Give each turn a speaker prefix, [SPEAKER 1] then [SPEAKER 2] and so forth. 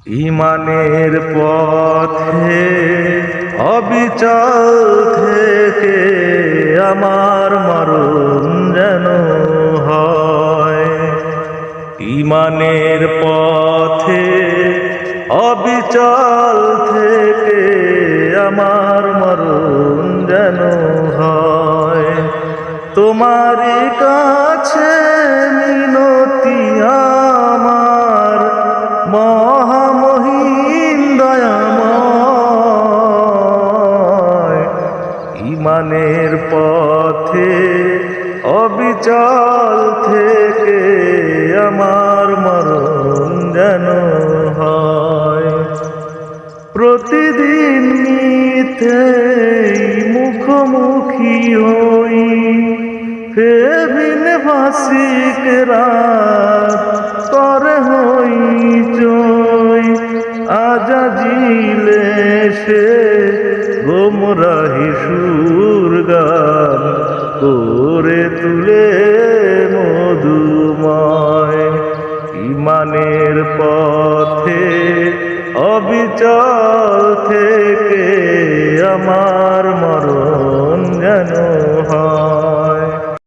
[SPEAKER 1] ইমানের পথে অবিচল থেকে আমার মরণ যেন হয়। ইমানের পথে অবিচল থেকে আমার মরণ যেন হয়। তোমারই কাছে মিনতি আমার মহামহিম দয়াময়। ইমানের পথে অবিচল থেকে আমার মরণ যেন হয়। প্রতিদিন মিথ্যেই মুখোমুখি হই, ফেবিন ভাসিক রাত করে হই চই। আজাজিলে সে গোমরাহি সুর গান করে তুলে মধুময়। ইমানের পথে অবিচল